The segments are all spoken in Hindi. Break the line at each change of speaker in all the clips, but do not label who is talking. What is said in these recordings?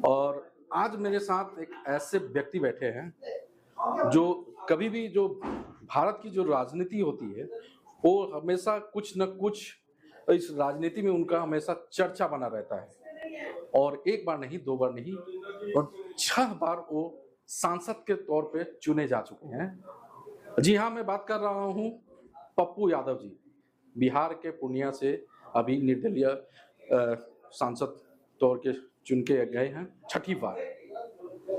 और आज मेरे साथ एक ऐसे व्यक्ति बैठे हैं जो कभी भी जो भारत की जो राजनीति होती है वो हमेशा कुछ न कुछ इस राजनीति में उनका हमेशा चर्चा बना रहता है और एक बार नहीं, दो बार नहीं और 6 बार वो सांसद के तौर पे चुने जा चुके हैं। जी हाँ, मैं बात कर रहा हूँ पप्पू यादव जी, बिहार के पूर्णिया से अभी निर्दलीय सांसद तौर के चुन के गए हैं 6ठी बार।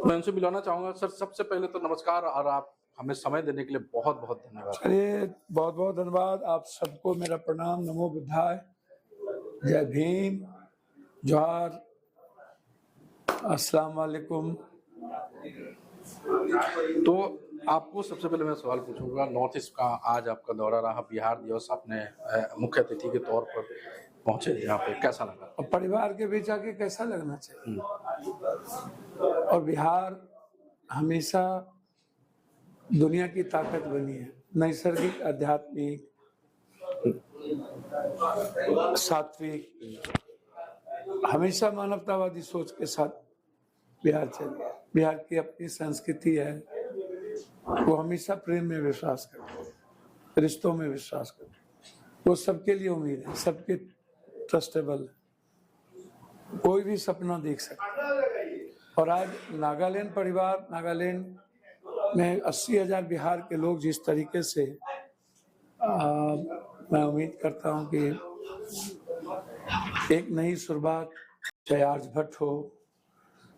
मैं उनसे मिलाना चाहूंगा। सर, सबसे पहले तो नमस्कार और आप हमें समय देने के लिए बहुत बहुत धन्यवाद।
चलिए, बहुत बहुत धन्यवाद। आप सबको मेरा प्रणाम, नमो बुद्धाय, जय भीम, जोहार, अस्सलाम वालेकुम।
तो आपको सबसे पहले मैं सवाल पूछूंगा, नॉर्थ ईस्ट का आज आपका दौरा रहा, बिहार दिवस आपने मुख्य अतिथि के तौर पर पहुंचे यहाँ पे, कैसा लगा?
और परिवार के बीच आके कैसा लगना चाहिए। और बिहार हमेशा दुनिया की ताकत बनी है, नैसर्गिक, आध्यात्मिक, सात्विक, हमेशा मानवतावादी सोच के साथ बिहार चले। बिहार की अपनी संस्कृति है, वो हमेशा प्रेम में विश्वास करते हैं, रिश्तों में विश्वास करते हैं, वो सबके लिए उम्मीद है, सबके ट्रस्टेबल है, कोई भी सपना देख सकता है। और आज नागालैंड परिवार, नागालैंड में 80,000 बिहार के लोग जिस तरीके से मैं उम्मीद करता हूं कि एक नई शुरुआत, चाहे आर्यभट्ट हो,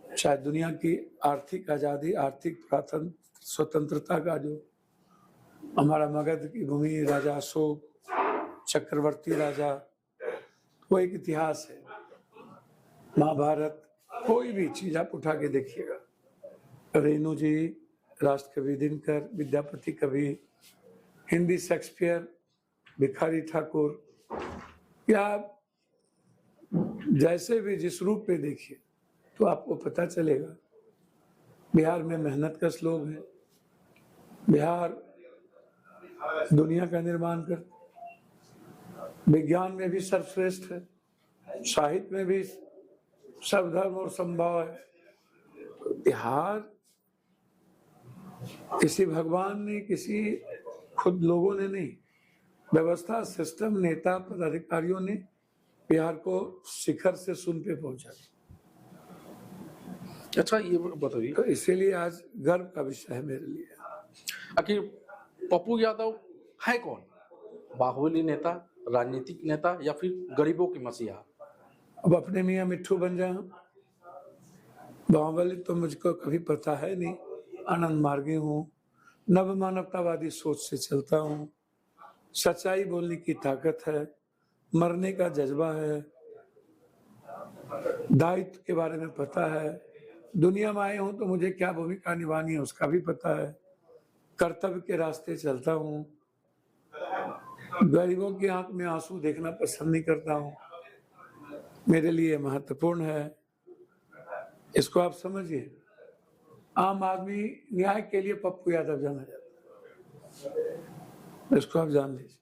चाहे दुनिया की आर्थिक आज़ादी, आर्थिक स्वतंत्रता का जो हमारा मगध की भूमि, राजा अशोक, चक्रवर्ती राजा, वो एक इतिहास है। महाभारत, कोई भी चीज आप उठा के देखिएगा, रेणु जी, राष्ट्र कवि दिनकर, विद्यापति कवि, हिंदी शेक्सपियर, भिखारी ठाकुर, या जैसे भी जिस रूप में देखिए तो आपको पता चलेगा बिहार में मेहनतकश लोग हैं। बिहार दुनिया का निर्माण करते, विज्ञान में भी सर्वश्रेष्ठ है, साहित्य में भी सर्वधर्म और समभाव है। बिहार किसी भगवान ने, किसी खुद लोगों ने नहीं, व्यवस्था, सिस्टम, नेता, पदाधिकारियों ने बिहार को शिखर से शून्य पे पहुंचा।
अच्छा, ये बताइए,
तो इसीलिए आज गर्व का विषय है मेरे लिए।
आखिर पप्पू यादव है कौन? बाहुबली नेता, राजनीतिक नेता या फिर गरीबों की मसीहा?
अब अपने मियाँ मिट्ठू बन जाए। बाहुबली तो मुझको कभी पता है नहीं, आनंद मार्गी हूँ, नव मानवतावादी सोच से चलता हूँ, सच्चाई बोलने की ताकत है, मरने का जज्बा है, दायित्व के बारे में पता है, दुनिया में आए हूं तो मुझे क्या भूमिका निभानी है उसका भी पता है, कर्तव्य के रास्ते चलता हूँ, गरीबों की आंख में आंसू देखना पसंद नहीं करता हूँ, मेरे लिए महत्वपूर्ण है। इसको आप समझिए। आम आदमी न्याय के लिए पप्पू यादव जाना जाता है, इसको आप जान लीजिए।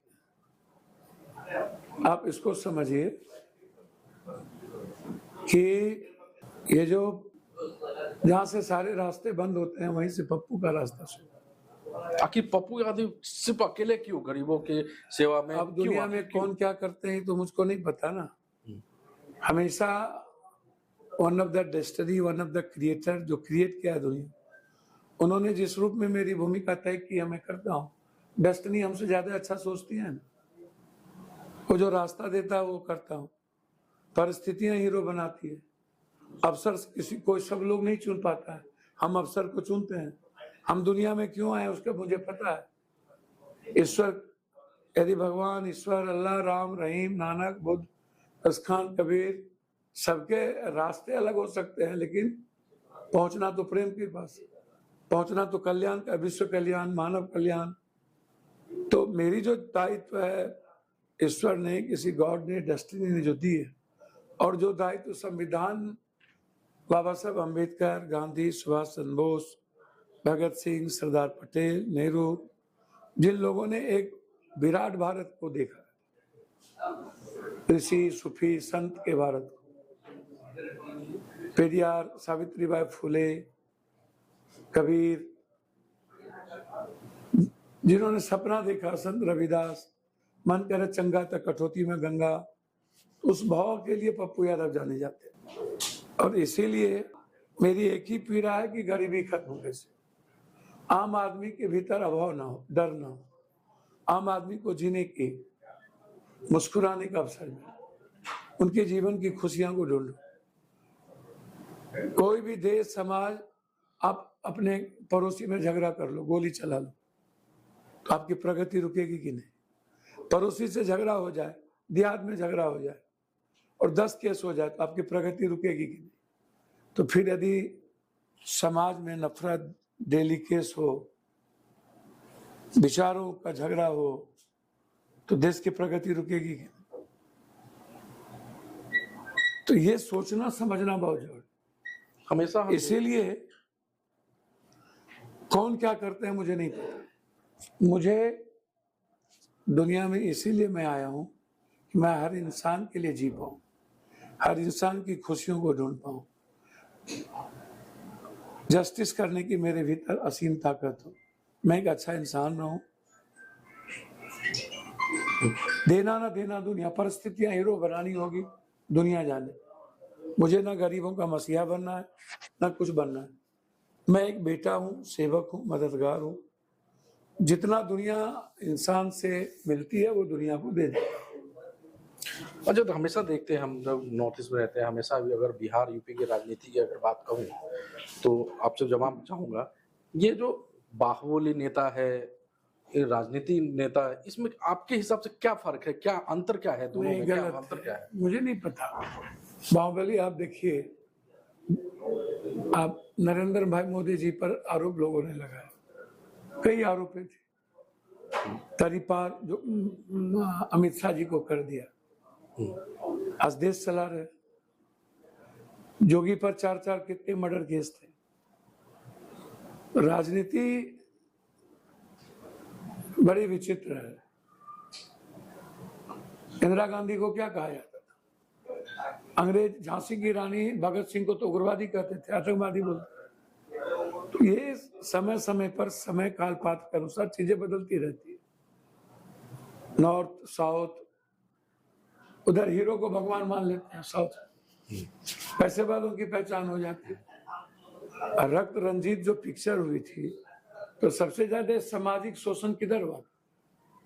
आप इसको समझिए कि ये जो जहां से सारे रास्ते बंद होते हैं वहीं से पप्पू का रास्ता शुरू।
आखिर पप्पू यादव सिर्फ अकेले क्यों गरीबों के सेवा में?
अब दुनिया में कौन क्या करते हैं तो मुझको नहीं पता ना। हमेशा one of the destiny, one of the creator, जो क्रिएट किया है दुनिया, उन्होंने जिस रूप में मेरी भूमिका तय की मैं करता हूँ। डेस्टिनी हमसे ज्यादा अच्छा सोचती है ना, वो जो रास्ता देता है वो करता हूँ, परिस्थितियां हीरो बनाती है। अफसर किसी को सब लोग नहीं चुन पाता है, हम अफसर को चुनते हैं। हम दुनिया में क्यों आए उसका मुझे पता है। ईश्वर, यदि भगवान, ईश्वर, अल्लाह, राम, रहीम, नानक, बुद्ध, खान, कबीर, सबके रास्ते अलग हो सकते हैं, लेकिन पहुंचना तो प्रेम के पास, पहुंचना तो कल्याण का, विश्व कल्याण, मानव कल्याण। तो मेरी जो दायित्व है ईश्वर ने, किसी गॉड ने, डेस्टिनी ने जो दी है, और जो दायित्व संविधान बाबा साहब अम्बेडकर, गांधी, सुभाष चंद्र बोस, भगत सिंह, सरदार पटेल, नेहरू, जिन लोगों ने एक विराट भारत को देखा, ऋषि, सूफी, संत के भारत को, पेरियार, सावित्रीबाई फुले, कबीर, जिन्होंने सपना देखा, संत रविदास, मन करे चंगा तक कठौती में गंगा, उस भाव के लिए पप्पू यादव जाने जाते हैं। और इसीलिए मेरी एक ही पीड़ा है कि गरीबी खत्म होने से आम आदमी के भीतर अभाव ना हो, डर ना हो, आम आदमी को जीने की, मुस्कुराने का अवसर मिले, उनके जीवन की खुशियां को ढूंढो। कोई भी देश समाज, आप अपने पड़ोसी में झगड़ा कर लो, गोली चला लो, तो आपकी प्रगति रुकेगी कि नहीं? पड़ोसी से झगड़ा हो जाए, देहात में झगड़ा हो जाए और 10 केस हो जाए तो आपकी प्रगति रुकेगी कि नहीं? तो फिर यदि समाज में नफरत, डेली केस हो, विचारों का झगड़ा हो, तो देश की प्रगति रुकेगी कि नहीं? तो ये सोचना समझना बहुत जरूरी।
हमेशा
इसीलिए कौन क्या करते हैं मुझे नहीं पता। मुझे दुनिया में इसीलिए मैं आया हूं कि मैं हर इंसान के लिए जी पाऊं, हर इंसान की खुशियों को ढूंढ पाऊं, जस्टिस करने की मेरे भीतर असीम ताकत हो, मैं एक अच्छा इंसान रहूं। देना ना देना दुनिया, परिस्थितियां हीरो बनानी होगी, दुनिया जाने। मुझे ना गरीबों का मसीहा बनना है, ना कुछ बनना है। मैं एक बेटा हूँ, सेवक हूँ, मददगार हूँ। जितना दुनिया इंसान से मिलती है वो दुनिया को दे दे।
और जो हमेशा देखते हैं हम जब नॉर्थ ईस्ट में रहते हैं, हमेशा भी अगर बिहार यूपी की राजनीति की अगर बात कहूँ तो आपसे जवाब चाहूंगा, ये जो बाहुबली नेता है, ये राजनीति नेता है, इसमें आपके हिसाब से क्या फर्क है, क्या अंतर क्या है दोनों
नहीं,
में, क्या
गलत
अंतर क्या है?
मुझे नहीं पता। बाहुबली आप देखिए, आप नरेंद्र भाई मोदी जी पर आरोप लोगों ने लगाया, कई आरोप थे, तरीपार जो अमित शाह जी को कर दिया, आज देश चला रहे। जोगी पर 4 कितने मर्डर केस थे। राजनीति बड़ी विचित्र है। इंदिरा गांधी को क्या कहा जाता था? अंग्रेज झांसी की रानी भगत सिंह को तो उग्रवादी कहते थे, आतंकवादी बोलते। तो ये समय समय पर, समय काल पात्र के अनुसार चीजें बदलती रहती है। नॉर्थ साउथ, उधर हीरो को भगवान मान लेते हैं, साउथ पैसे वालों की पहचान हो जाती है। रक्त रंजीत जो पिक्चर हुई थी, तो सबसे ज्यादा सामाजिक शोषण किधर हुआ?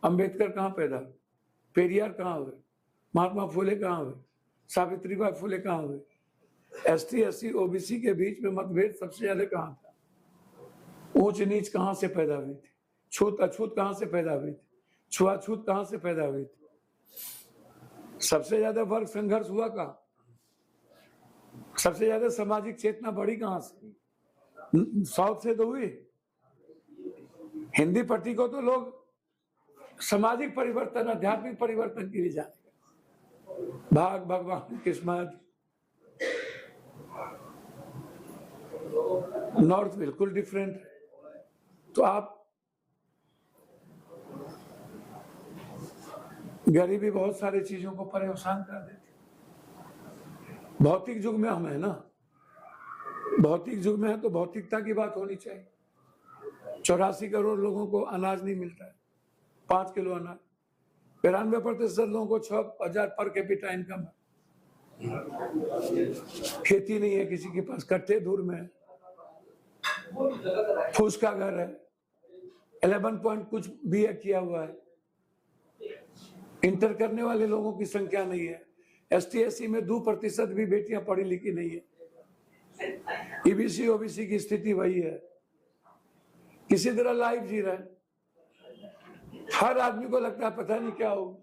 अंबेडकर कहाँ पैदा हुए? पेरियार कहाँ हुए? महात्मा फुले कहाँ हुए? सावित्रीबाई फुले कहाँ हुए? एसटी एससी ओबीसी के बीच में मतभेद सबसे ज्यादा कहाँ था? ऊंच नीच कहाँ से पैदा हुई थी? छूत अछूत कहाँ से पैदा हुई थी? छुआछूत कहाँ से पैदा हुई थी? सबसे ज्यादा वर्ग संघर्ष हुआ कहाँ? सबसे ज्यादा सामाजिक चेतना बढ़ी कहाँ से? साउथ से तो हुई। हिंदी पट्टी को तो लोग सामाजिक परिवर्तन, आध्यात्मिक परिवर्तन के लिए जाने, भाग भगवान किस्मत। नॉर्थ बिल्कुल डिफरेंट है। तो आप गरीबी बहुत सारी चीजों को परेशान कर देती। भौतिक युग में हम है ना, भौतिक युग में है तो भौतिकता की बात होनी चाहिए। 84 करोड़ लोगों को अनाज नहीं मिलता है, 5 किलो अनाज। 92% लोगों को 6,000 पर कैपिटा इनकम है। खेती नहीं है किसी के पास, कट्टे दूर में है, फूस का घर है, 11 पॉइंट कुछ बीए किया हुआ है। इंटर करने वाले लोगों की संख्या नहीं है। एसटी एससी में 2% भी बेटियां पढ़ी लिखी नहीं है। ईबीसी ओबीसी की स्थिति वही है, किसी तरह लाइफ जी रहे। हर आदमी को लगता है पता नहीं क्या होगा,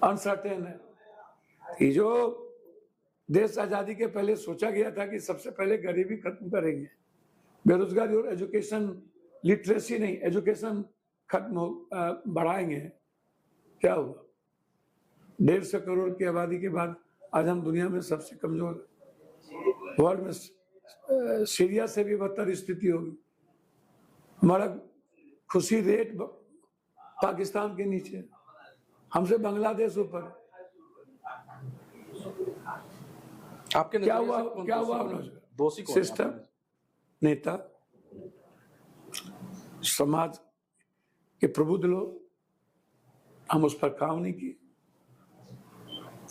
अनसर्टेन है। ये जो देश आजादी के पहले सोचा गया था कि सबसे पहले गरीबी खत्म करेंगे, बेरोजगारी और एजुकेशन, लिटरेसी नहीं, एजुकेशन खत्म बढ़ाएंगे, क्या हुआ? 150 करोड़ की आबादी के बाद आज हम दुनिया में सबसे कमजोर, वर्ल्ड में सीरिया से भी बदतर स्थिति होगी। हमारा खुशी रेट पाकिस्तान के नीचे, हमसे बांग्लादेश ऊपर।
आपके
क्या
नजरिए
हुआ
से कौन
क्या
दोषी
हुआ
कौन है?
उन्होंने?
दोषी कौन है
सिस्टम,
आपके नजरिए
नेता, समाज के प्रबुद्ध लोग। हम उस पर काम नहीं किए,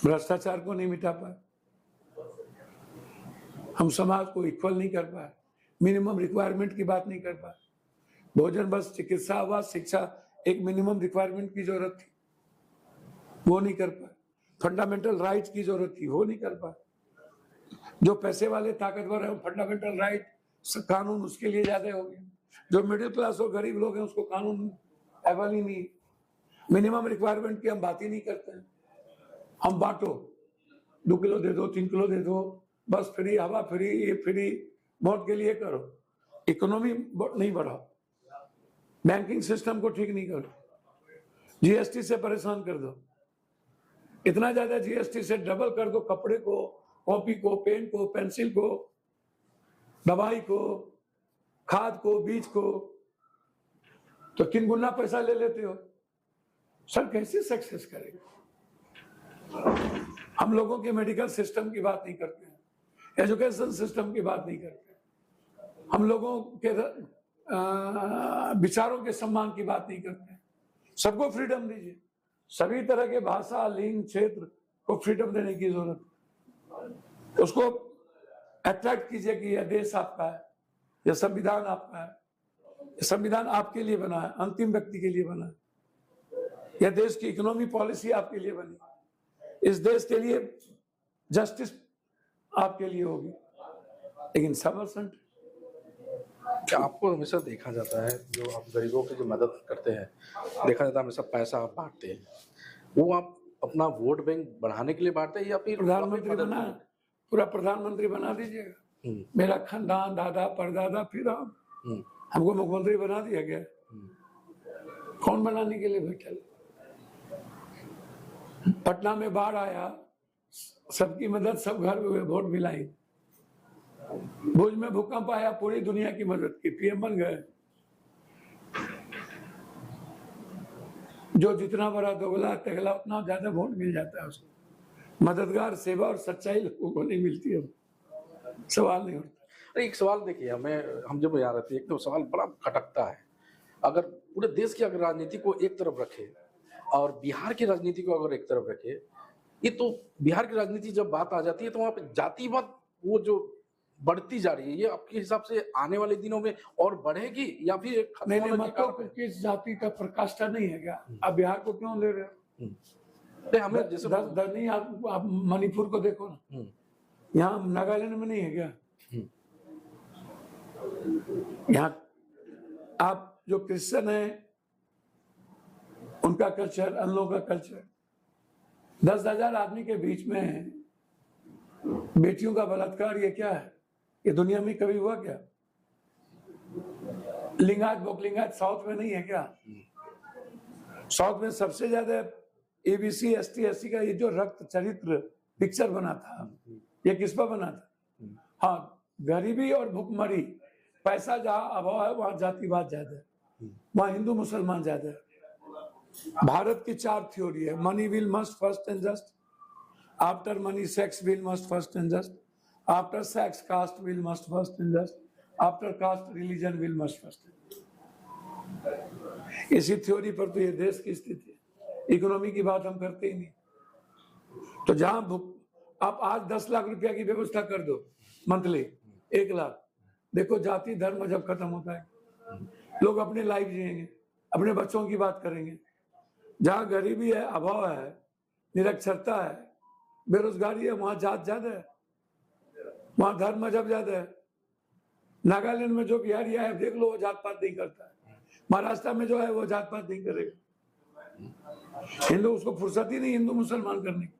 भ्रष्टाचार को नहीं मिटा पाए, हम समाज को इक्वल नहीं कर पाए, मिनिमम रिक्वायरमेंट की बात नहीं कर पाए। भोजन, बस, चिकित्सा, आवास, शिक्षा एक मिनिमम रिक्वायरमेंट की जरूरत थी, वो नहीं कर पाए। फंडामेंटल राइट्स की जरूरत थी, वो नहीं कर पाए। जो पैसे वाले ताकतवर है, फंडामेंटल राइट कानून उसके लिए ज्यादा हो गए। जो मिडिल क्लास और गरीब लोग हैं उसको कानून अवेल ही नहीं। मिनिमम रिक्वायरमेंट की हम बात ही नहीं करते हैं। हम बांटो, 2 किलो दे दो, 3 किलो दे दो, बस फ्री, हवा फ्री, ये फ्री, वोट के लिए करो। इकोनॉमी नहीं बढ़ाओ, बैंकिंग सिस्टम को ठीक नहीं करो, जीएसटी से परेशान कर दो, इतना ज्यादा जीएसटी से डबल कर दो कपड़े को, कॉपी को, पेन को, पेंसिल को, दवाई को, खाद को, बीज को, तो 3 गुना पैसा ले लेते हो। सर कैसे सक्सेस करेंगे? हम लोगों के मेडिकल सिस्टम की बात नहीं करते हैं, एजुकेशन सिस्टम की बात नहीं करते, हम लोगों के विचारों के सम्मान की बात नहीं करते। सबको फ्रीडम दीजिए, सभी तरह के भाषा, लिंग, क्षेत्र को फ्रीडम देने की जरूरत है। उसको अट्रैक्ट कीजिए कि यह देश आपका है, यह संविधान आपका है, यह संविधान आपके लिए बना है, अंतिम व्यक्ति के लिए बना है। यह देश की इकोनॉमी पॉलिसी आपके लिए बनी, इस देश के लिए जस्टिस आपके लिए होगी, लेकिन सबर्सेंट।
क्या आपको हमेशा देखा जाता है जो आप गरीबों की जो मदद करते हैं, देखा जाता है हमेशा पैसा आप बांटते हैं, वो आप अपना वोट बैंक बढ़ाने के लिए बांटते हैं या फिर
प्रधानमंत्री बना, पूरा प्रधानमंत्री बना दीजिएगा, मेरा खानदान, दादा परदादा, फिर आप हमको मुख्यमंत्री बना दिया गया। कौन बनाने के लिए बैठे? पटना में बाढ़ आया, सबकी मदद, सब घर में वोट मिलाई। भुज में भूकंप आया, पूरी दुनिया की मदद की, पीएम बन गए। जो जितना बड़ा दोगला तेगला उतना ज्यादा वोट मिल जाता है उसको। मददगार, सेवा और सच्चाई लोगों को नहीं मिलती है, सवाल नहीं होता।
अरे एक सवाल देखिए, हम जब यहाँ रहते हैं, एक तो सवाल बड़ा खटकता है। अगर पूरे देश की अगर राजनीति को एक तरफ रखे और बिहार की राजनीति को अगर एक तरफ रखे, ये तो बिहार की राजनीति जब बात आ जाती है तो वहाँ पे जातिवाद वो जो बढ़ती जा रही है, ये आपके हिसाब से आने वाले दिनों में और बढ़ेगी या फिर खत्म होने की कारक है?
किस जाति का प्रकाष्ठा नहीं है क्या? आप बिहार को क्यों ले रहे हो?
हमें जैसे
नहीं, आप मणिपुर को देखो ना, यहाँ नागालैंड में नहीं है क्या? यहाँ आप जो क्रिश्चियन है उनका कल्चर, अन लोगों का कल्चर, 10,000 आदमी के बीच में बेटियों का बलात्कार, ये क्या है? ये दुनिया में कभी हुआ क्या? लिंगायत बोकलिंगायत साउथ में नहीं है क्या? साउथ में सबसे ज्यादा एबीसी एसटी एससी का ये जो रक्त चरित्र पिक्चर बना था, ये किस पर बना था? हाँ, गरीबी और भुखमरी, पैसा जहाँ अभाव है वहां जातिवाद ज्यादा है, वहां हिंदू मुसलमान ज्यादा है। भारत की 4 थ्योरी है, money will must first and just, after money sex will must first and just, after sex caste will must first and just, after caste religion will must first. इसी थ्योरी पर तो ये देश की स्थिति है। इकोनॉमी की बात हम करते ही नहीं। तो जहां आप आज 10 लाख रुपया की व्यवस्था कर दो मंथली, 1 लाख, देखो जाति धर्म जब खत्म होता है, लोग अपने लाइफ जिएंगे, अपने बच्चों की बात करेंगे। जहां गरीबी है, अभाव है, निरक्षरता है, बेरोजगारी है, वहां जात ज्यादा है, वहां धर्म मजहब ज्यादा है। नागालैंड में जो बिहारी है देख लो, वो जात पात नहीं करता है। महाराष्ट्र में जो है वो जात पात नहीं करेगा। हिंदू, उसको फुर्सत ही नहीं हिंदू मुसलमान करने की।